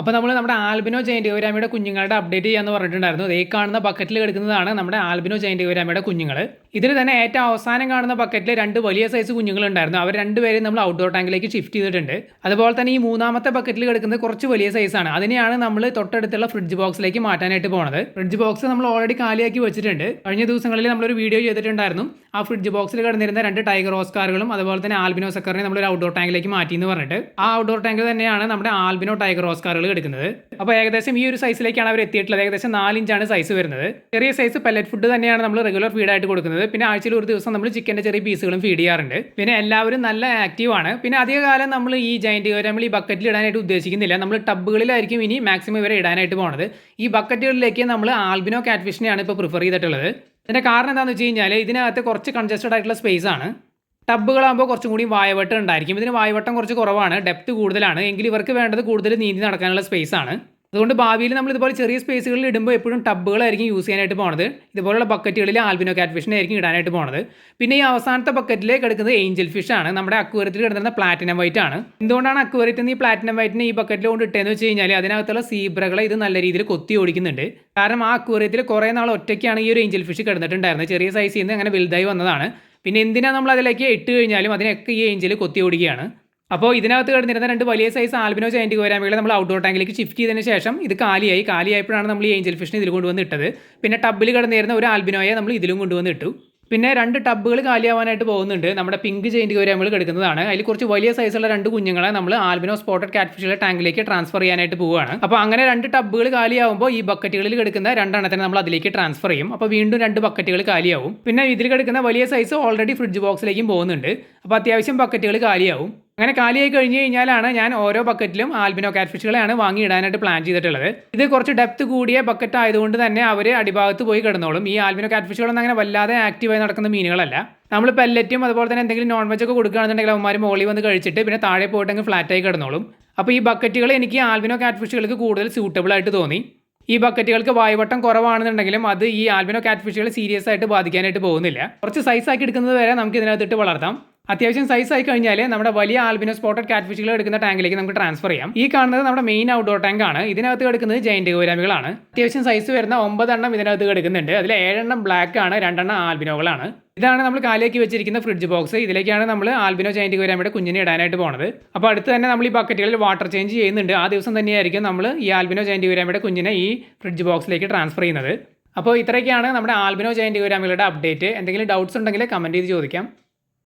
അപ്പോൾ നമ്മൾ നമ്മുടെ ആൽബിനോ ജയന്റ് ഗൗരാമിയുടെ കുഞ്ഞുങ്ങളുടെ അപ്ഡേറ്റ് ചെയ്യാന്ന് പറഞ്ഞിട്ടുണ്ടായിരുന്നു. ഈ കാണുന്ന ബക്കറ്റിൽ കിടക്കുന്നതാണ് നമ്മുടെ ആൽബിനോ ജയന്റ് ഗൗരാമിയുടെ കുഞ്ഞുങ്ങൾ. ഇതിൽ തന്നെ ഏറ്റവും അവസാനം കാണുന്ന ബക്കറ്റിൽ രണ്ട് വലിയ സൈസ് കുഞ്ഞുങ്ങളുണ്ടായിരുന്നു. അവർ രണ്ടുപേരെയും നമ്മൾ ഔട്ട്ഡോർ ടാങ്കിലേക്ക് ഷിഫ്റ്റ് ചെയ്തിട്ടുണ്ട്. അതുപോലെ തന്നെ ഈ മൂന്നാമത്തെ ബക്കറ്റിൽ കിടക്കുന്നത് കുറച്ച് വലിയ സൈസാണ്. അതിനെയാണ് നമ്മൾ തൊട്ടടുത്തുള്ള ഫ്രിഡ്ജ് ബോക്സിലേക്ക് മാറ്റാനായിട്ട് പോകുന്നത്. ഫ്രിഡ്ജ് ബോക്സ് നമ്മൾ ഓൾറെഡി കാലിയാക്കി വെച്ചിട്ടുണ്ട്. കഴിഞ്ഞ ദിവസങ്ങളിൽ നമ്മളൊരു വീഡിയോ ചെയ്തിട്ടുണ്ടായിരുന്നു. ആ ഫ്രിഡ്ജ് ബോക്സിൽ കിടന്നിരുന്ന രണ്ട് ടൈഗർ ഓസ്കാറുകളും അതുപോലെ തന്നെ ആൽബിനോ സക്കറിനെ നമ്മൾ ഒരു ഔട്ട്ഡോർ ടാങ്കിലേക്ക് മാറ്റി എന്ന് പറഞ്ഞിട്ട് ആ ഔട്ട്ഡോർ ടാങ്കിൽ തന്നെയാണ് നമ്മുടെ ആൽബിനോ ടൈഗർ ഓസ്കാറുകൾ എടുക്കുന്നത്. അപ്പോൾ ഏകദേശം ഈ ഒരു സൈസിലേക്കാണ് അവർ എത്തിയിട്ടുള്ളത്. ഏകദേശം 4 ഇഞ്ചാണ് സൈസ് വരുന്നത്. ചെറിയ സൈസ് പെല്ലറ്റ് ഫുഡ് തന്നെയാണ് നമ്മൾ റെഗുലർ ഫീഡായിട്ട് കൊടുക്കുന്നത്. പിന്നെ ആഴ്ചയിൽ ഒരു ദിവസം നമ്മൾ ചിക്കൻ്റെ ചെറിയ പീസുകളും ഫീഡ് ചെയ്യാറുണ്ട്. പിന്നെ എല്ലാവരും നല്ല ആക്റ്റീവ് ആണ്. പിന്നെ അധികകാലം നമ്മൾ ഈ ജയന്റ് ഗൗരാമി ഈ ബക്കറ്റിൽ ഇടാനായിട്ട് ഉദ്ദേശിക്കുന്നില്ല. നമ്മൾ ടബുകളിലായിരിക്കും ഇനി മാക്സിമം ഇവരെ ഇടാനായിട്ട് പോകുന്നത്. ഈ ബക്കറ്റുകളിലേക്ക് നമ്മൾ ആൽബിനോ കാറ്റ് ഫിഷിനെയാണ് ഇപ്പോൾ പ്രിഫർ ചെയ്തിട്ടുള്ളത്. ഇതിൻ്റെ കാരണം എന്താണെന്ന് വെച്ച് കഴിഞ്ഞാൽ ഇതിനകത്ത് കുറച്ച് കൺജസ്റ്റഡ് ആയിട്ടുള്ള സ്പേസ് ആണ്. ടബുകളാകുമ്പോൾ കുറച്ചും കൂടി വായവട്ടം ഉണ്ടായിരിക്കും. ഇതിന് വായവട്ടം കുറച്ച് കുറവാണ്, ഡെപ്ത് കൂടുതലാണ്. എങ്കിൽ ഇവർക്ക് വേണ്ടത് കൂടുതൽ നീന്തി നടക്കാനുള്ള സ്പേസ് ആണ്. അതുകൊണ്ട് ഭാവിയിൽ നമ്മൾ ഇതുപോലെ ചെറിയ സ്പേസുകളിൽ ഇടുമ്പോൾ എപ്പോഴും ടബുകളായിരിക്കും യൂസ് ചെയ്യാനായിട്ട് പോകുന്നത്. ഇതുപോലുള്ള ബക്കറ്റുകളിൽ ആൽബിനോ കാറ്റ് ഫിഷിനെ ആയിരിക്കും ഇടാനായിട്ട് പോകുന്നത്. പിന്നെ ഈ അവസാനത്തെ ബക്കറ്റിലേക്ക് കിടക്കുന്നത് ഏഞ്ചൽ ഫിഷ് ആണ്. നമ്മുടെ അക്വേറിയത്തിൽ കിടക്കുന്ന പ്ലാറ്റിനം വൈറ്റ് ആണ്. എന്തുകൊണ്ടാണ് അക്വേറിയത്തിൽ നിന്ന് ഈ പ്ലാറ്റിനം വൈറ്റിനെ ഈ ബക്കറ്റിൽ കൊണ്ട് ഇട്ടതെന്ന് വെച്ച് കഴിഞ്ഞാൽ അതിനകത്തുള്ള സീബ്രകളെ ഇത് നല്ല രീതിയിൽ കൊത്തി ഓടിക്കുന്നുണ്ട്. കാരണം ആ അക്വേറിയത്തിൽ കുറേ നാൾ ഒറ്റയ്ക്കാണ് ഈ ഒരു ഏഞ്ചൽ ഫിഷ് കിടന്നിട്ടുണ്ടായിരുന്നത്. ചെറിയ സൈസിൽ നിന്ന് അങ്ങനെ വലുതായി വന്നതാണ്. പിന്നെ എന്തിനാണ് നമ്മൾ അതിലേക്ക് ഇട്ട് കഴിഞ്ഞാലും അതിനൊക്കെ ഈ ഏഞ്ചൽ കൊത്തി ഓടിക്കുകയാണ്. അപ്പോൾ ഇതിനകത്ത് കിടന്നിരുന്ന രണ്ട് വലിയ സൈസ് ആൽബിനോ ജയന്റ് ഗൗരാമികളെ നമ്മൾ ഔട്ട്ഡോർ ടാങ്കിലേക്ക് ഷിഫ്റ്റ് ചെയ്തതിന് ശേഷം ഇത് കാലിയായപ്പോഴാണ് നമ്മൾ ഈ ഏഞ്ചൽ ഫിഷിനെ ഇതിൽ കൊണ്ടുവന്ന് ഇട്ടത്. പിന്നെ ടബിൽ കിടന്നിരുന്ന ഒരു ആൽബിനോയെ നമ്മൾ ഇതിലും കൊണ്ടുവന്ന് ഇട്ടു. പിന്നെ രണ്ട് ടബുകൾ കാലിയാവാനായിട്ട് പോകുന്നുണ്ട്. നമ്മുടെ പിങ്ക് ജയന്റ് ഗൗരാമികൾ കിടക്കുന്നതാണ്. അതിൽ കുറച്ച് വലിയ സൈസുള്ള രണ്ട് കുഞ്ഞുങ്ങളെ നമ്മൾ ആൽബിനോ സ്പോട്ടഡ് കാറ്റ് ഫിഷിലെ ടാങ്കിലേക്ക് ട്രാൻസ്ഫർ ചെയ്യാനായിട്ട് പോവുകയാണ്. അപ്പോൾ അങ്ങനെ രണ്ട് ടബുകൾ കാലിയാവുമ്പോൾ ഈ ബക്കറ്റുകളിൽ കിടക്കുന്ന രണ്ടെണ്ണത്തിനെ നമ്മൾ അതിലേക്ക് ട്രാൻസ്ഫർ ചെയ്യും. അപ്പോൾ വീണ്ടും രണ്ട് ബക്കറ്റുകൾ കാലിയാവും. പിന്നെ ഇതിൽ കിടക്കുന്ന വലിയ സൈസ് ഓൾറെഡി ഫ്രിഡ്ജ് ബോക്സിലേക്കും പോകുന്നുണ്ട്. അപ്പോൾ അത്യാവശ്യം ബക്കറ്റുകൾ കാലിയാവും. അങ്ങനെ കാലിയായി കഴിഞ്ഞ് കഴിഞ്ഞാലാണ് ഞാൻ ഓരോ ബക്കറ്റിലും ആൽബിനോ കാറ്റ് ഫിഷുകളെയാണ് വാങ്ങി ഇടാനായിട്ട് പ്ലാൻ ചെയ്തിട്ടുള്ളത്. ഇത് കുറച്ച് ഡെപ്ത് കൂടിയ ബക്കറ്റ് ആയതുകൊണ്ട് തന്നെ അവർ അടിഭാഗത്ത് പോയി കിടന്നോളും. ഈ ആൽബിനോ കാറ്റ് ഫിഷുകളൊന്നും അങ്ങനെ വല്ലാതെ ആക്റ്റീവായി നടക്കുന്ന മീനുകളല്ല. നമ്മൾ പെല്ലറ്റും അതുപോലെ തന്നെ എന്തെങ്കിലും നോൺ വെജ് ഒക്കെ കൊടുക്കുകയാണെന്നുണ്ടെങ്കിൽ അവന്മാർ മുകളിൽ വന്ന് കഴിച്ചിട്ട് പിന്നെ താഴെ പോയിട്ടെങ്കിൽ ഫ്ലാറ്റായി കിടന്നോളും. അപ്പോൾ ഈ ബക്കറ്റുകൾ എനിക്ക് ആൽബിനോ കാറ്റ് ഫിഷുകൾക്ക് കൂടുതൽ സ്യൂട്ടബിൾ ആയിട്ട് തോന്നി. ഈ ബക്കറ്റുകൾക്ക് വായുവട്ടം കുറവാണെന്നുണ്ടെങ്കിലും അത് ഈ ആൽബിനോ കാറ്റ് ഫിഷുകൾ സീരിയസ് ആയിട്ട് ബാധിക്കാനായിട്ട് പോകുന്നില്ല. കുറച്ച് സൈസ് ആക്കി എടുക്കുന്നത് വരെ നമുക്ക് ഇതിനകത്തിട്ട് വളർത്താം. അത്യാവശ്യം സൈസ് ആയി കഴിഞ്ഞാൽ നമ്മുടെ വലിയ ആൽബിനോ സ്പോട്ടഡ് കാറ്റ് ഫിഷുകൾ എടുക്കുന്ന ടാങ്കിലേക്ക് നമുക്ക് ട്രാൻസ്ഫർ ചെയ്യാം. ഈ കാണുന്നത് നമ്മുടെ മെയിൻ ഔട്ട്ഡോർ ടാങ്ക് ആണ്. ഇതിനകത്ത് കിടക്കുന്നത് ജയന്റ് ഗൗരാമികളാണ്. അത്യാവശ്യം സൈസ് വരുന്ന 9 എണ്ണം ഇതിനകത്ത് കിടക്കുന്നുണ്ട്. അതിൽ 7 എണ്ണം ബ്ലാക്ക് ആണ്, 2 എണ്ണം ആൽബിനോകളാണ്. ഇതാണ് നമ്മൾ കാലിയാക്കി വെച്ചിരിക്കുന്ന ഫ്രിഡ്ജ് ബോക്സ്. ഇതിലേക്കാണ് നമ്മൾ ആൽബിനോ ജയന്റ് ഗൗരാമിയുടെ കുഞ്ഞിനെ ഇടാനായിട്ട് പോകുന്നത്. അപ്പോൾ അടുത്ത് തന്നെ നമ്മൾ ഈ ബക്കറ്റുകളിൽ വാട്ടർ ചേഞ്ച് ചെയ്യുന്നുണ്ട്. ആ ദിവസം തന്നെയായിരിക്കും നമ്മൾ ഈ ആൽബിനോ ജയന്റ് ഗൗരാമിയുടെ കുഞ്ഞിനെ ഈ ഫ്രിഡ്ജ് ബോക്സിലേക്ക് ട്രാൻസ്ഫർ ചെയ്യുന്നത്. അപ്പോൾ ഇത്രയൊക്കെയാണ് നമ്മുടെ ആൽബിനോ ജയന്റ് ഗൗരാമികളുടെ അപ്ഡേറ്റ്. എന്തെങ്കിലും ഡൗട്ട്സ് ഉണ്ടെങ്കിൽ കമൻറ്റ് ചെയ്ത് ചോദിക്കാം.